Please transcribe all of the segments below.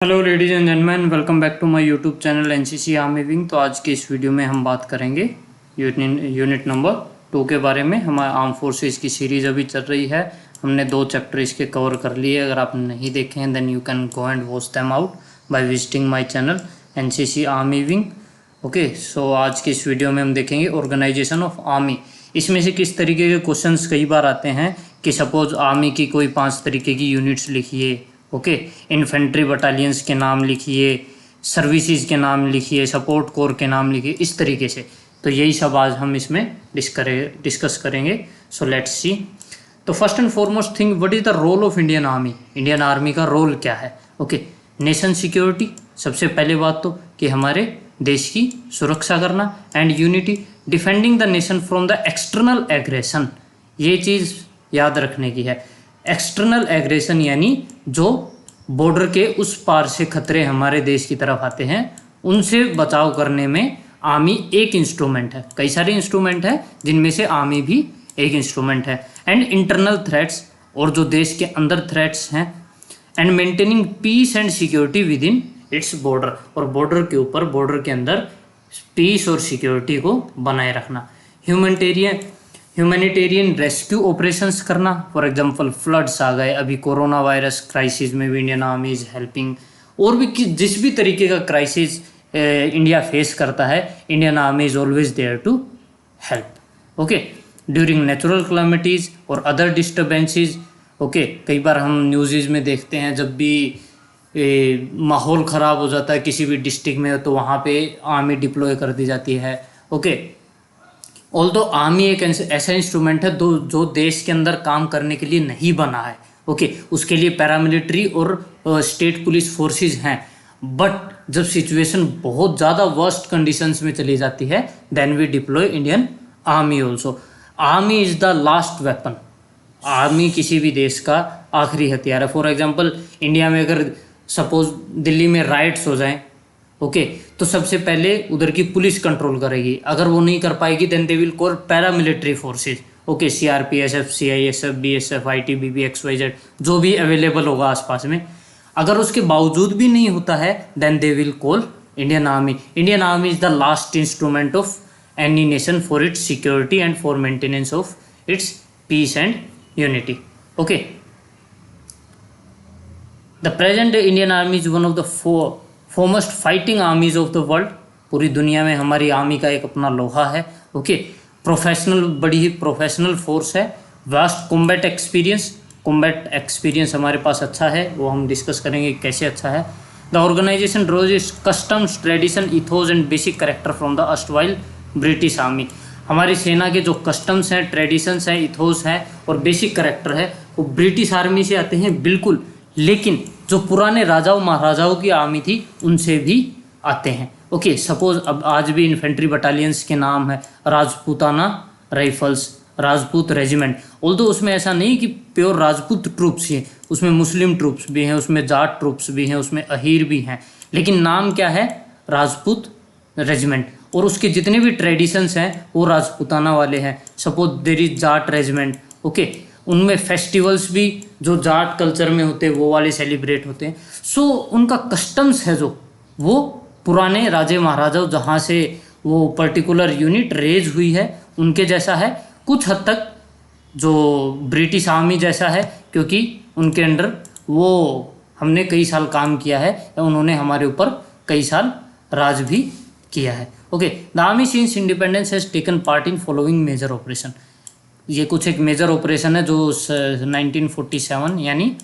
Hello ladies and gentleman, welcome back to my YouTube channel NCC army wing. तो आज के इस video में हम बात करेंगे यूनिट नंबर 2 के बारे में। हमारे आर्म फोर्सेस की सीरीज़ अभी चल रही है। हमने 2 चैप्टर इसके कवर कर लिए। अगर आप नहीं देखे हैं then you can go and watch them out by visiting my channel NCC army wing. Okay, so आज के इस वीडियो में हम देखेंगे ऑर्गेनाइजेशन ऑफ आर्मी। इसमें से किस तरीके के क्वेश्चंस कई बार आते हैं कि सपोज आर्मी की कोई 5 तरीके की यूनिट्स लिखिए। ओके, इन्फेंट्री बटालियंस के नाम लिखिए, सर्विसेज के नाम लिखिए, सपोर्ट कोर के नाम लिखिए, इस तरीके से। तो यही सब आज हम इसमें डिस्कस करेंगे। So let's see. तो first and foremost thing, what is the role of Indian army. Indian army का रोल क्या है? ओके, नेशन सिक्योरिटी, सबसे पहले बात तो कि हमारे देश की सुरक्षा करना, and unity, defending the nation from the external aggression. ये चीज़ याद रखने की है। एक्सटर्नल एग्रेशन यानी जो बॉर्डर के उस पार से खतरे हमारे देश की तरफ आते हैं, उनसे बचाव करने में आर्मी एक इंस्ट्रूमेंट है। कई सारे इंस्ट्रूमेंट हैं जिनमें से आर्मी भी एक इंस्ट्रूमेंट है। एंड इंटरनल थ्रेट्स, और जो देश के अंदर थ्रेट्स हैं, and maintaining peace and security within its border, और बॉर्डर के ऊपर, बॉर्डर के अंदर पीस और सिक्योरिटी को बनाए रखना। ह्यूमैनिटेरियन रेस्क्यू ऑपरेशंस करना, फॉर एग्जांपल फ्लड्स आ गए, अभी कोरोना वायरस क्राइसिस में भी इंडियन आर्मी इज हेल्पिंग। और भी जिस भी तरीके का क्राइसिस इंडिया फेस करता है, Indian army is always there to help. Okay, during natural calamities और अदर डिस्टर्बेंसेस। ओके, कई बार हम न्यूज़ में देखते हैं जब भी माहौल ख़राब हो जाता है किसी भी डिस्ट्रिक्ट में, तो वहाँ पे आर्मी डिप्लॉय कर दी जाती है। ओके, ऑल्दो आर्मी एक ऐसा इंस्ट्रूमेंट है जो देश के अंदर काम करने के लिए नहीं बना है। ओके, उसके लिए पैरामिलिट्री और स्टेट पुलिस फोर्सेस हैं। बट जब सिचुएशन बहुत ज़्यादा वर्स्ट कंडीशंस में चली जाती है, then we deploy Indian army also. Army is the last weapon. Army किसी भी देश का आखिरी हथियार है। फॉर एग्जाम्पल, इंडिया में अगर सपोज दिल्ली में राइट्स हो जाएं, ओके, तो सबसे पहले उधर की पुलिस कंट्रोल करेगी। अगर वो नहीं कर पाएगी then they will call paramilitary forces. Okay, CRPF, CISF, BSF, ITBP, XYZ, जो भी अवेलेबल होगा आसपास में। अगर उसके बावजूद भी नहीं होता है then they will call Indian army. Indian army is the last instrument of any nation for its security and for maintenance of its peace and unity. Okay, the present Indian army is one of the foremost fighting armies of the world. पूरी दुनिया में हमारी army का एक अपना लोहा है। Okay, professional, बड़ी ही प्रोफेशनल फोर्स है। वास्ट कॉम्बैट एक्सपीरियंस हमारे पास अच्छा है, वो हम डिस्कस करेंगे कैसे अच्छा है। The organisation draws is customs, tradition, ethos and basic character from the erstwhile British army. हमारी सेना के जो कस्टम्स हैं, ट्रेडिशंस हैं, इथोस हैं और बेसिक करेक्टर है, वो ब्रिटिश आर्मी से आते हैं बिल्कुल, लेकिन जो पुराने राजाओं महाराजाओं की आर्मी थी उनसे भी आते हैं। ओके, सपोज अब आज भी इन्फेंट्री बटालियंस के नाम है Rajputana rifles, Rajput regiment. Although उसमें ऐसा नहीं कि प्योर राजपूत ट्रूप्स ही हैं, उसमें मुस्लिम ट्रूप्स भी हैं, उसमें जाट ट्रूप्स भी हैं, उसमें अहीर भी हैं, लेकिन नाम क्या है? राजपूत रेजिमेंट। और उसके जितने भी ट्रेडिशंस हैं वो राजपूताना वाले हैं। Suppose there is Jat regiment, okay, उनमें फेस्टिवल्स भी जो जाट कल्चर में होते हैं वो वाले सेलिब्रेट होते हैं। सो उनका कस्टम्स है जो वो पुराने राजे महाराजाओं जहाँ से वो पर्टिकुलर यूनिट रेज हुई है उनके जैसा है, कुछ हद तक जो ब्रिटिश आर्मी जैसा है, क्योंकि उनके अंडर वो हमने कई साल काम किया है या उन्होंने हमारे ऊपर कई साल राज भी किया है। Okay, the army since independence has taken part in following major operation. ये कुछ एक मेजर ऑपरेशन है जो 1947 यानी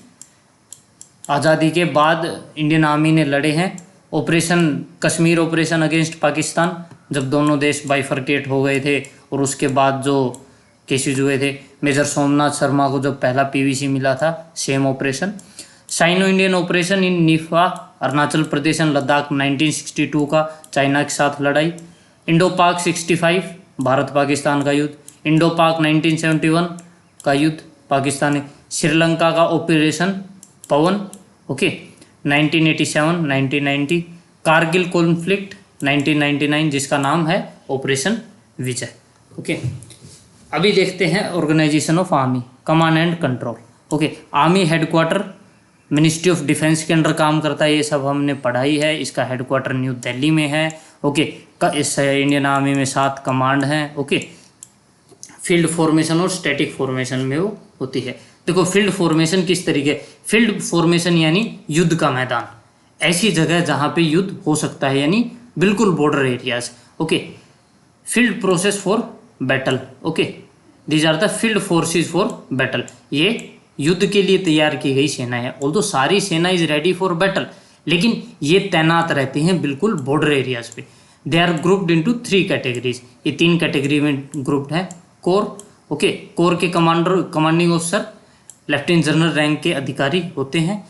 आज़ादी के बाद इंडियन आर्मी ने लड़े हैं। Operation Kashmir operation against Pakistan, जब दोनों देश बाइफरकेट हो गए थे, और उसके बाद जो केसेज हुए थे, मेजर सोमनाथ शर्मा को जब पहला पीवीसी मिला था, same operation. Sino Indian operation in NEFA, Arunachal Pradesh and Ladakh 1962 का, चाइना के साथ लड़ाई। इंडो पाक 65, भारत पाकिस्तान का युद्ध। इंडो पाक 1971 का युद्ध, पाकिस्तानी। श्रीलंका का ऑपरेशन पवन, ओके, 1987, 1990। कारगिल कॉन्फ्लिक्ट 1999 जिसका नाम है ऑपरेशन विजय। ओके, अभी देखते हैं organisation of army, command and control. Okay, army headquarter ministry of defence के अंडर काम करता है, ये सब हमने पढ़ाई है। इसका हेडक्वार्टर न्यू दिल्ली में है। ओके, इस इंडियन आर्मी में 7 कमांड हैं। ओके, फील्ड फॉर्मेशन और स्टैटिक फॉर्मेशन में वो होती है। देखो फील्ड फॉर्मेशन किस तरीके, फील्ड फॉर्मेशन यानी युद्ध का मैदान, ऐसी जगह जहाँ पे युद्ध हो सकता है, यानी बिल्कुल border areas. Okay, field process for battle. Okay, these are the field forces for battle, ये युद्ध के लिए तैयार की गई सेना है। ऑल्दो सारी सेना इज रेडी फॉर बैटल, लेकिन ये तैनात रहती हैं बिल्कुल बॉर्डर एरियाज पे। They are grouped into 3 categories, ये 3 कैटेगरी में ग्रुप्ड है। कोर, ओके, कोर के commanding officer lieutenant general rank के अधिकारी होते हैं।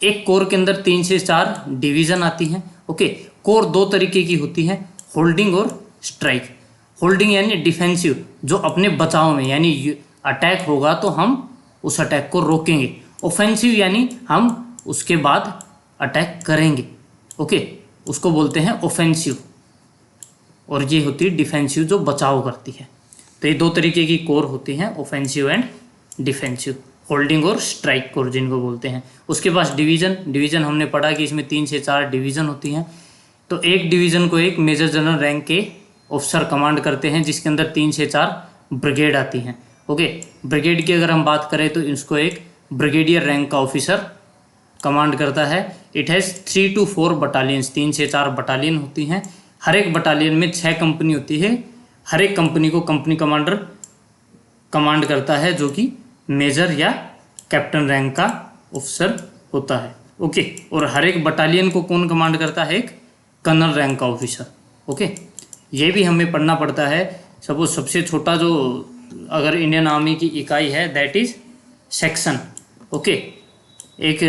एक कोर के अंदर 3 से 4 डिवीज़न आती हैं। ओके, कोर 2 तरीके की होती है, होल्डिंग और स्ट्राइक। होल्डिंग यानी डिफेंसिव, जो अपने बचाव में, यानी अटैक होगा तो हम उस अटैक को रोकेंगे। ऑफेंसिव यानी हम उसके बाद अटैक करेंगे। ओके, उसको बोलते हैं ऑफेंसिव। और ये होती है डिफेंसिव, जो बचाव करती है। तो ये 2 तरीके की कोर होती हैं, ऑफेंसिव एंड डिफेंसिव, होल्डिंग और स्ट्राइक कोर जिनको बोलते हैं। उसके पास डिवीज़न हमने पढ़ा कि इसमें 3 से 4 डिवीज़न होती हैं। तो एक डिवीज़न को एक मेजर जनरल रैंक के ऑफिसर कमांड करते हैं, जिसके अंदर 3 से 4 ब्रिगेड आती हैं। ओके, ब्रिगेड की अगर हम बात करें तो इसको एक ब्रिगेडियर रैंक का ऑफिसर कमांड करता है। इट हैज़ 3 to 4 बटालियंस, 3 से 4 बटालियन होती हैं। हर एक बटालियन में 6 कंपनी होती है। हर एक कंपनी को कंपनी कमांडर कमांड करता है, जो कि मेजर या कैप्टन रैंक का ऑफिसर होता है। ओके, और हर एक बटालियन को कौन कमांड करता है, एक कर्नल रैंक का ऑफिसर। ओके, ये भी हमें पढ़ना पड़ता है। सपोज सबसे छोटा जो अगर इंडियन आर्मी की इकाई है, दैट इज सेक्शन। ओके, एक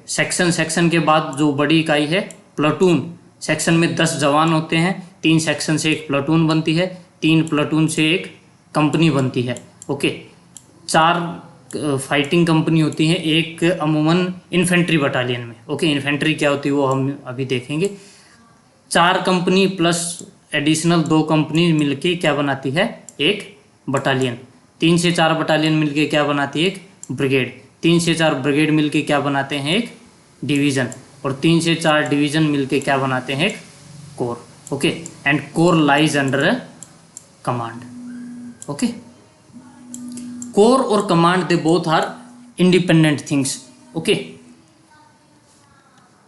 सेक्शन के बाद जो बड़ी इकाई है प्लाटून। सेक्शन में 10 जवान होते हैं, 3 सेक्शन से एक प्लाटून बनती है, 3 प्लाटून से एक कंपनी बनती है। ओके, 4 फाइटिंग कंपनी होती हैं, एक अमूमन इन्फेंट्री बटालियन में। ओके, इन्फेंट्री क्या होती है वो हम अभी देखेंगे। 4 कंपनी प्लस एडिशनल 2 कंपनी मिलके क्या बनाती है, एक बटालियन। 3 से 4 बटालियन मिलके क्या बनाती है, एक ब्रिगेड। 3 से 4 ब्रिगेड मिलके क्या बनाते हैं, एक डिवीज़न। और 3 से 4 डिवीज़न मिलके क्या बनाते हैं, एक corps. Okay, and corps lies under a command. Okay, corps और command they both are independent things. Okay,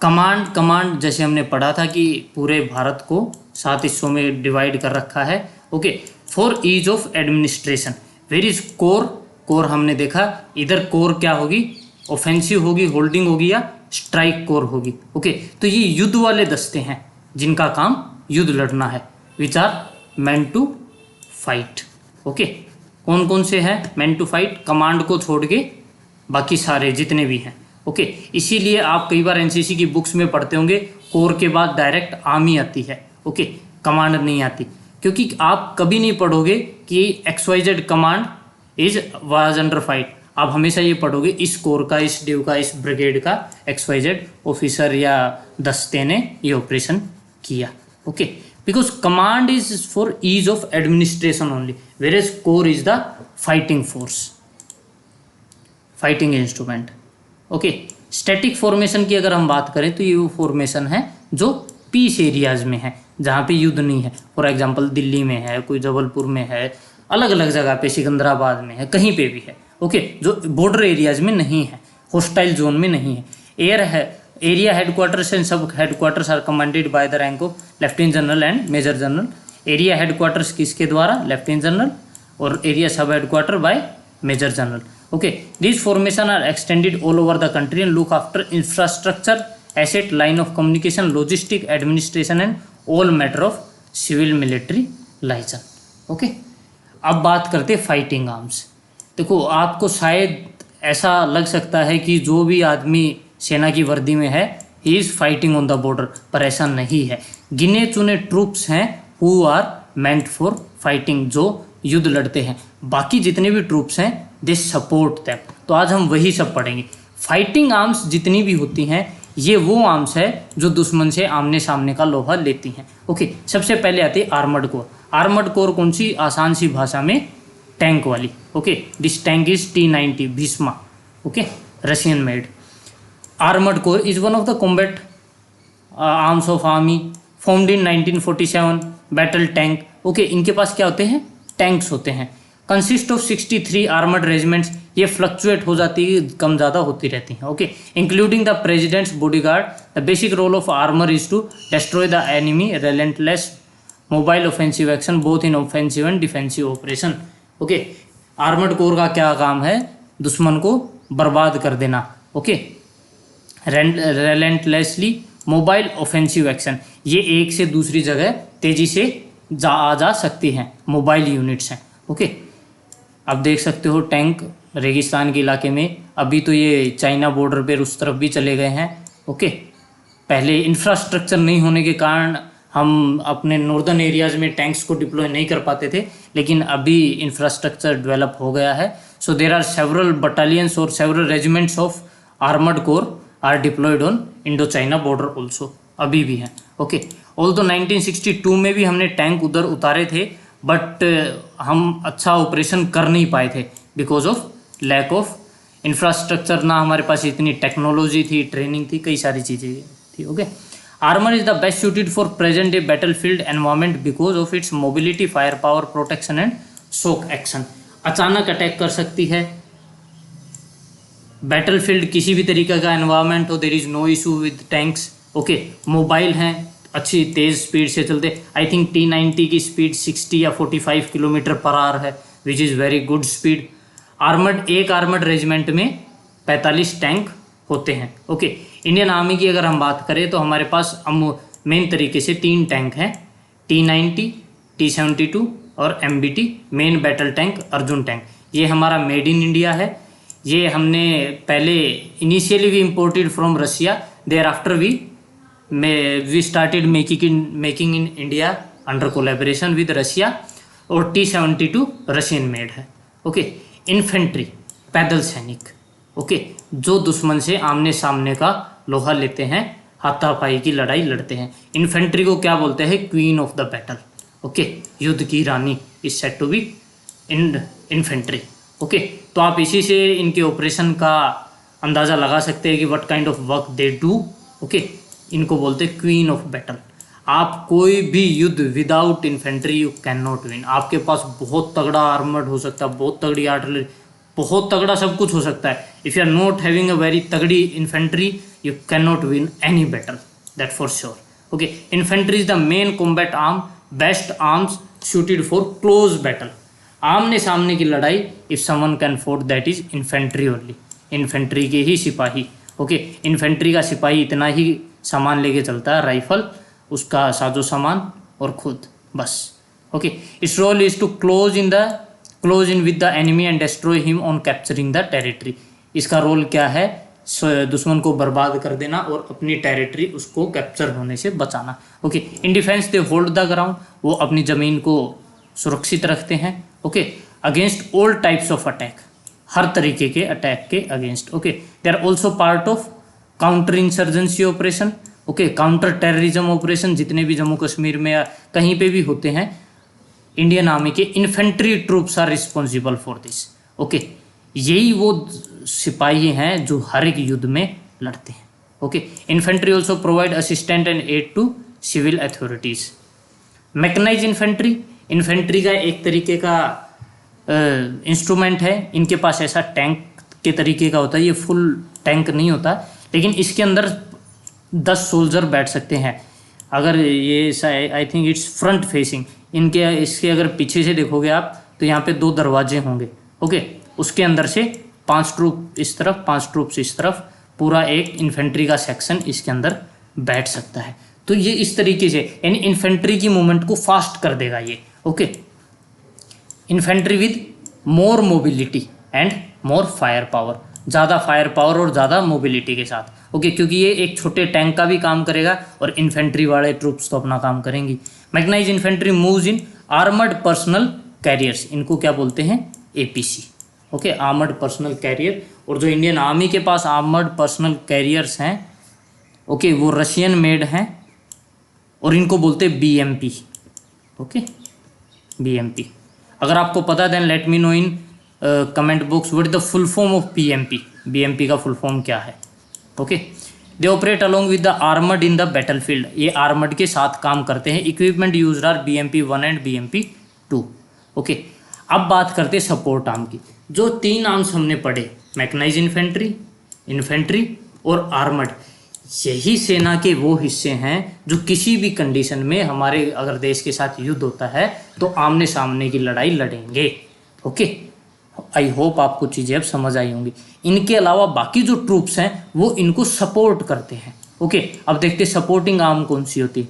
command जैसे हमने पढ़ा था कि पूरे भारत को 7 हिस्सों में डिवाइड कर रखा है। Okay, for ease of administration. Whereas corps हमने देखा, इधर कोर क्या होगी, ऑफेंसिव होगी, होल्डिंग होगी या स्ट्राइक कोर होगी। ओके, तो ये युद्ध वाले दस्ते हैं जिनका काम युद्ध लड़ना है, which are meant to fight. Okay, कौन कौन से हैं मेंट टू फाइट, कमांड को छोड़ के बाकी सारे जितने भी हैं। ओके, इसीलिए आप कई बार एनसीसी की बुक्स में पढ़ते होंगे, कोर के बाद डायरेक्ट आर्मी आती है। ओके, कमांड नहीं आती, क्योंकि आप कभी नहीं पढ़ोगे कि XYZ command was under fight. आप हमेशा ये पढ़ोगे इस कोर का, इस डिव का, इस ब्रिगेड का XYZ ऑफिसर या दस्ते ने ये ऑपरेशन किया। Okay, because command is for ease of administration only, whereas corps is the fighting force, fighting instrument. Okay, static formation की अगर हम बात करें तो ये वो फॉर्मेशन है जो पीस एरियाज में है, जहाँ पे युद्ध नहीं है। फॉर एग्जांपल दिल्ली में है, कोई जबलपुर में है, अलग अलग जगह पे, सिकंदराबाद में है, कहीं पे भी है। ओके, जो बॉर्डर एरियाज में नहीं है, हॉस्टाइल जोन में नहीं है। Area headquarters and sub headquarters are commanded by the rank of lieutenant general and major general. Area headquarters किसके द्वारा, लेफ्टिनेंट जनरल, और area sub headquarter by major general. Okay, these formation are extended all over the country and look after infrastructure, asset, line of communication, logistic, administration and all matter of civil military liaison. Okay, अब बात करते fighting arms. देखो, आपको शायद ऐसा लग सकता है कि जो भी आदमी सेना की वर्दी में है ही is fighting on the border, पर ऐसा नहीं है। गिने चुने ट्रूप्स हैं who are meant for fighting, जो युद्ध लड़ते हैं। बाकी जितने भी ट्रूप्स हैं दे सपोर्ट दैम। तो आज हम वही सब पढ़ेंगे। फाइटिंग आर्म्स जितनी भी होती हैं, ये वो आर्म्स है जो दुश्मन से आमने सामने का लोहा लेती हैं। ओके, सबसे पहले आती है आर्मर्ड कोर। आर्मर्ड कोर कौन सी, आसान सी भाषा में टैंक वाली। Okay, this tank is T-90 Bhishma. Okay, Russian made. Armoured corps is one of the combat arms of army formed in 1947। Battle tank, okay, इनके पास क्या होते हैं, टैंक्स होते हैं। कंसिस्ट ऑफ 63 आर्मर्ड रेजिमेंट्स, ये फ्लक्चुएट हो जाती है, कम ज़्यादा होती रहती हैं, okay. Including the president's bodyguard. The basic role of armour is to destroy the enemy relentless mobile offensive action both in offensive and defensive operation, okay. Armoured corps का क्या काम है, दुश्मन को बर्बाद कर देना, ओके। रेलेंटलेसली मोबाइल ऑफेंसिव एक्शन, ये एक से दूसरी जगह तेजी से आ जा सकती हैं, मोबाइल यूनिट्स हैं, ओके। अब देख सकते हो टैंक रेगिस्तान के इलाके में, अभी तो ये चाइना बॉर्डर पर उस तरफ भी चले गए हैं, ओके। पहले इंफ्रास्ट्रक्चर नहीं होने के कारण हम अपने नॉर्दर्न एरियाज़ में टैंक्स को डिप्लॉय नहीं कर पाते थे, लेकिन अभी इंफ्रास्ट्रक्चर डेवलप हो गया है। So there are several battalions और several regiments of armoured corps are deployed on Indo China border also, अभी भी हैं, ओके। ऑल्दो 1962 में भी हमने टैंक उधर उतारे थे, बट हम अच्छा ऑपरेशन कर नहीं पाए थे because of lack of infrastructure, ना हमारे पास इतनी टेक्नोलॉजी थी, ट्रेनिंग थी, कई सारी चीज़ें थी, okay. Armour is the best suited for present day battlefield environment because of its mobility, fire power, protection and shock action. अचानक अटैक कर सकती है, बैटलफील्ड किसी भी तरीके का एनवायरमेंट हो, there is no issue with tanks, okay. Mobile हैं, अच्छी तेज़ स्पीड से चलते, आई थिंक T90 की स्पीड 60 या 45 किलोमीटर पर आवर है, which is very good speed. एक आर्मर्ड रेजिमेंट में 45 टैंक होते हैं, ओके। इंडियन आर्मी की अगर हम बात करें तो हमारे पास मेन तरीके से 3 टैंक हैं, T90, T72 और MBT, main battle tank, Arjun tank. ये हमारा मेड इन इंडिया है, ये हमने पहले initially we imported from Russia, thereafter we started making in India under collaboration with Russia, और T72 रशियन मेड है, ओके। इन्फेंट्री, पैदल सैनिक, ओके, जो दुश्मन से आमने सामने का लोहा लेते हैं, हाथापाई की लड़ाई लड़ते हैं। इन्फेंट्री को क्या बोलते हैं, queen of the battle, okay, युद्ध की रानी is said to be infantry, okay. तो आप इसी से इनके ऑपरेशन का अंदाज़ा लगा सकते हैं कि what kind of work they do, okay. इनको बोलते हैं क्वीन ऑफ बैटल। आप कोई भी युद्ध without infantry you can not win. आपके पास बहुत तगड़ा आर्मर्ड हो सकता है, बहुत तगड़ी आर्टिलरी, बहुत तगड़ा सब कुछ हो सकता है, if you are not having a very तगड़ी infantry you can not win any battle, that for sure, okay. Infantry is the main combat arm, best arms suited for close battle, आमने सामने की लड़ाई। If someone can fort that is infantry only, infantry के ही सिपाही, okay. Infantry का सिपाही इतना ही सामान लेके चलता है, राइफल, उसका साजो सामान और खुद, बस, okay. Its role is to close in with the enemy and destroy him on capturing the territory. इसका रोल क्या है, दुश्मन को बर्बाद कर देना और अपनी टेरिटरी उसको कैप्चर होने से बचाना, okay. In defence they hold the ground, वो अपनी ज़मीन को सुरक्षित रखते हैं, okay. Against all types of attack, हर तरीके के अटैक के against, okay. They are also part of counter insurgency operation, okay, counter terrorism operation, जितने भी जम्मू कश्मीर में या कहीं पे भी होते हैं, इंडियन आर्मी के infantry troops are responsible for this, okay. यही वो सिपाही हैं जो हर एक युद्ध में लड़ते हैं, okay. Infantry also provide assistant and aid to civil authorities. Mechanise infantry, infantry का एक तरीके का इंस्ट्रूमेंट है, इनके पास ऐसा टैंक के तरीके का होता है, ये फुल टैंक नहीं होता, लेकिन इसके अंदर 10 सोल्जर बैठ सकते हैं। अगर ये I think it's front facing, इसके अगर पीछे से देखोगे आप तो यहाँ पे 2 दरवाजे होंगे, ओके। उसके अंदर से 5 ट्रूप इस तरफ, 5 ट्रूप्स इस तरफ, पूरा एक इन्फेंट्री का सेक्शन इसके अंदर बैठ सकता है। तो ये इस तरीके से, यानी इन्फेंट्री की मूवमेंट को फास्ट कर देगा ये, okay. Infantry with more mobility and more fire power, ज़्यादा फायर पावर और ज़्यादा मोबिलिटी के साथ, ओके, क्योंकि ये एक छोटे टैंक का भी काम करेगा और इन्फेंट्री वाले ट्रूप्स तो अपना काम करेंगी। Mechanise infantry moves in armoured personnel carriers, इनको क्या बोलते हैं, APC, okay, armoured personnel carrier. और जो इंडियन आर्मी के पास आर्मर्ड पर्सनल कैरियर्स हैं, ओके, वो रशियन मेड हैं और इनको बोलते हैं BMP, ओके, BMP। अगर आपको पता then let me know in comment box what is the full form of BMP, BMP का फुल फॉर्म क्या है, okay. They operate along with the armoured in the battlefield, ये आर्मर्ड के साथ काम करते हैं। Equipment used are BMP-1 and BMP-2। Okay, अब बात करते हैं सपोर्ट आर्म की। जो 3 आर्म्स हमने पढ़े, मैकेनाइज इन्फेंट्री और आर्मर्ड, यही सेना के वो हिस्से हैं जो किसी भी कंडीशन में हमारे अगर देश के साथ युद्ध होता है तो आमने सामने की लड़ाई लड़ेंगे। ओके, आई होप आपको चीज़ें अब समझ आई होंगी। इनके अलावा बाकी जो ट्रूप्स हैं वो इनको सपोर्ट करते हैं। ओके, अब देखते हैं सपोर्टिंग आर्म कौन सी होती है।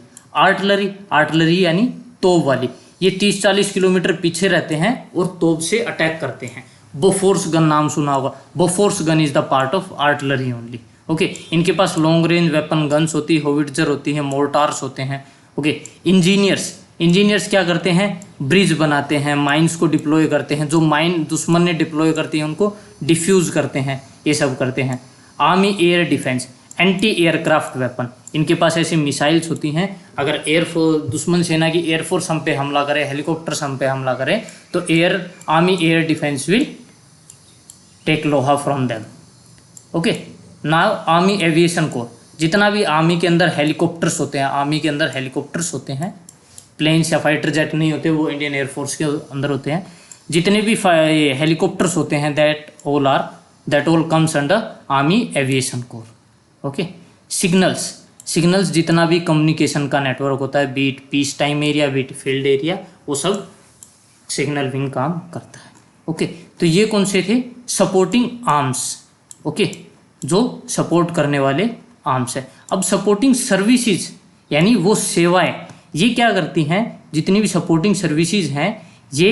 आर्टिलरी यानी तोप वाली, ये 30-40 किलोमीटर पीछे रहते हैं और तोप से अटैक करते हैं। बोफोर्स गन नाम सुना होगा, Bofors gun is the part of artillery only. Okay, इनके पास लॉन्ग रेंज वेपन गन्स होती है, होविट्जर होती है, मोर्टार्स होते हैं। ओके, इंजीनियर्स क्या करते हैं, ब्रिज बनाते हैं, माइंस को डिप्लॉय करते हैं, जो माइन दुश्मन ने डिप्लॉय करती है उनको डिफ्यूज करते हैं, ये सब करते हैं। Army air defence, anti aircraft weapon, इनके पास ऐसी मिसाइल्स होती हैं, अगर एयरफोर्स दुश्मन सेना की एयरफोर्स हम पे हमला करे, हेलीकॉप्टर्स हम पे हमला करे तो army air defence will take लोहा from them. Okay, now army aviation corps, जितना भी आर्मी के अंदर हेलीकॉप्टर्स होते हैं, प्लेन्स या फाइटर जेट नहीं होते, वो इंडियन एयरफोर्स के अंदर होते हैं। जितने भी हेलीकॉप्टर्स होते हैं that all comes under army aviation corps. Okay, signals जितना भी कम्युनिकेशन का नेटवर्क होता है, be it peace time area, be it field area, वो सब सिग्नल विंग काम करता है। ओके, तो ये कौन से थे, सपोर्टिंग आर्म्स। ओके, जो सपोर्ट करने वाले आर्म्स है। अब सपोर्टिंग सर्विसेज यानी वो सेवाएं, ये क्या करती हैं, जितनी भी सपोर्टिंग सर्विसेज हैं ये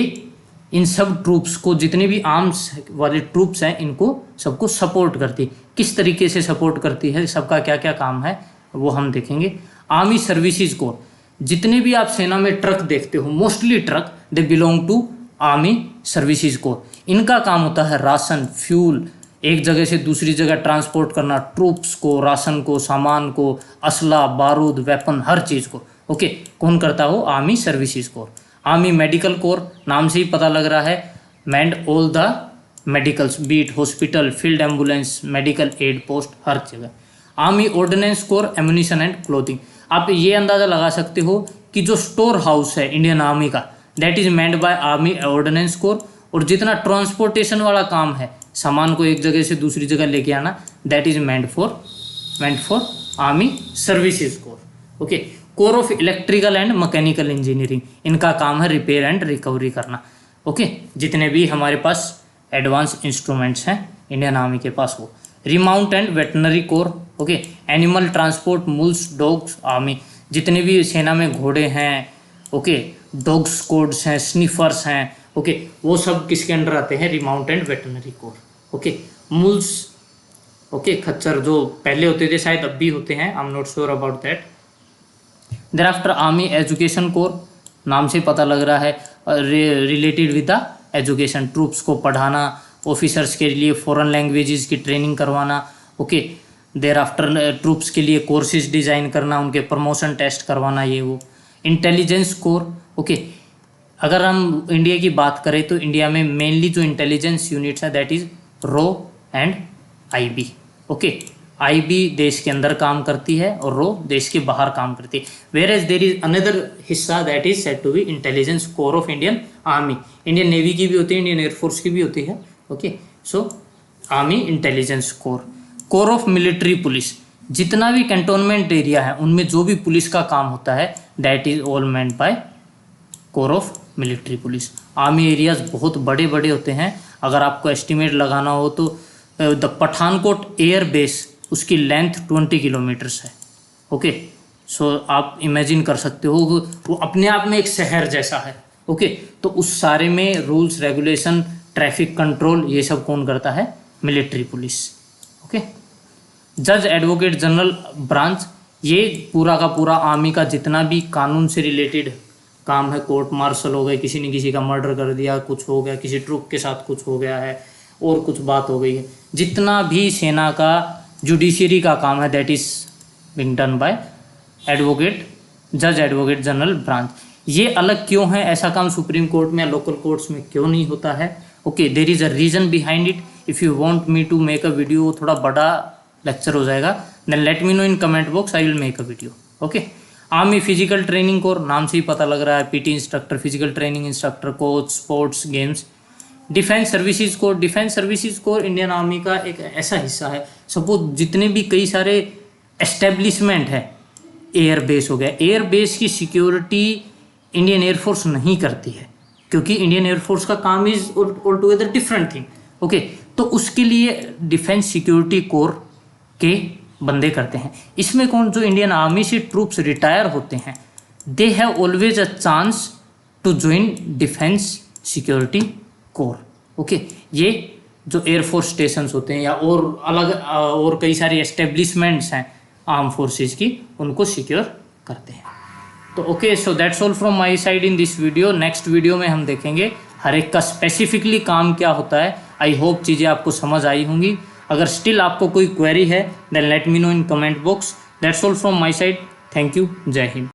इन सब ट्रूप्स को, जितने भी आर्म्स वाले ट्रूप्स हैं इनको सबको सपोर्ट करती है। किस तरीके से सपोर्ट करती है, सबका क्या क्या काम है वो हम देखेंगे। आर्मी सर्विसेज कोर, जितने भी आप सेना में ट्रक देखते हो, mostly truck they belong to army services corps. इनका काम होता है राशन, फ्यूल, एक जगह से दूसरी जगह ट्रांसपोर्ट करना, ट्रूप्स को, राशन को, सामान को, असला, बारूद, वेपन, हर चीज़ को। ओके, कौन करता हो, army services corps. Army medical corps, नाम से ही पता लग रहा है, manned all the medicals, beat hospital, field ambulance, medical aid post, हर जगह। Army ordnance corps, ammunition and clothing, आप ये अंदाज़ा लगा सकते हो कि जो स्टोर हाउस है इंडियन आर्मी का, that is manned by army ordnance corps. और जितना ट्रांसपोर्टेशन वाला काम है, सामान को एक जगह से दूसरी जगह लेके आना, that is meant for army services core. Okay, core of electrical and mechanical engineering, इनका काम है रिपेयर एंड रिकवरी करना। ओके, जितने भी हमारे पास एडवांस इंस्ट्रूमेंट्स हैं इंडियन आर्मी के पास वो। Remount and veterinary core, okay, animal transport, मुल्स, dogs, army, जितने भी सेना में घोड़े हैं, ओके, डॉग स्क्वाड्स हैं, स्निफर्स हैं, ओके, वो सब किसके अंडर आते हैं, remount and veterinary core. Okay, मुल्स, okay, खच्चर जो पहले होते थे, शायद अब भी होते हैं, I am not sure about that. Thereafter army education corps, नाम से पता लग रहा है related with the education, troops को पढ़ाना, ऑफिसर्स के लिए फॉरेन लैंग्वेजेस की ट्रेनिंग करवाना। ओके, देयर आफ्टर ट्रूप्स के लिए कोर्सेज डिज़ाइन करना, उनके प्रमोशन टेस्ट करवाना, ये वो। इंटेलिजेंस कोर, ओके, अगर हम इंडिया की बात करें तो इंडिया में मेनली जो इंटेलिजेंस यूनिट्स हैं दैट इज़ रो एंड IB। ओके, IB देश के अंदर काम करती है और रो देश के बाहर काम करती है। Whereas there is another हिस्सा that is said to be intelligence corps of Indian army. Indian navy की भी होती है, इंडियन एयरफोर्स की भी होती है। Okay, so army intelligence core. Core of military police, जितना भी कैंटोनमेंट एरिया है उनमें जो भी पुलिस का काम होता है that is all meant by core of military police. Army areas बहुत बड़े बड़े होते हैं, अगर आपको एस्टिमेट लगाना हो तो द पठानकोट एयर बेस, उसकी लेंथ 20 किलोमीटर्स है। ओके, सो आप इमेजिन कर सकते हो वो अपने आप में एक शहर जैसा है। ओके, तो उस सारे में रूल्स रेगुलेशन, ट्रैफिक कंट्रोल, ये सब कौन करता है, मिलिट्री पुलिस। ओके, जज एडवोकेट जनरल ब्रांच, ये पूरा का पूरा आर्मी का जितना भी कानून से रिलेटेड काम है, कोर्ट मार्शल हो गए, किसी ने किसी का मर्डर कर दिया, कुछ हो गया, किसी ट्रूप के साथ कुछ हो गया है और कुछ बात हो गई है, जितना भी सेना का जुडिशरी का काम है that is being done by जज एडवोकेट जनरल ब्रांच। ये अलग क्यों है, ऐसा काम सुप्रीम कोर्ट में या लोकल कोर्ट्स में क्यों नहीं होता है? Okay, there is a reason behind it. If you want me to make a video, थोड़ा बड़ा लेक्चर हो जाएगा। Then let me know in comment box, I will make a video. Okay. Army physical training corps, नाम से ही पता लग रहा है, PT instructor, physical training instructor, coach, sports, games. Defence services corps, defence services corps Indian army का एक ऐसा हिस्सा है, सपोज जितने भी कई सारे एस्टेब्लिशमेंट है, एयर बेस हो गया, एयर बेस की सिक्योरिटी इंडियन एयरफोर्स नहीं करती है, क्योंकि इंडियन एयरफोर्स का काम is all together different thing. Okay, तो उसके लिए डिफेंस सिक्योरिटी कोर के बंदे करते हैं। इसमें कौन, जो इंडियन आर्मी से ट्रूप्स रिटायर होते हैं, they have always a chance to join defence security corps. Okay, ये जो एयरफोर्स स्टेशंस होते हैं या और अलग और कई सारी एस्टेब्लिशमेंट्स हैं आर्म फोर्सेस की, उनको सिक्योर करते हैं। तो okay, so that's all from my side in this video. Next video में हम देखेंगे हर एक का स्पेसिफिकली काम क्या होता है। आई होप चीज़ें आपको समझ आई होंगी। अगर स्टिल आपको कोई क्वेरी है then let me know in comment box. That's all from my side. Thank you. जय हिंद।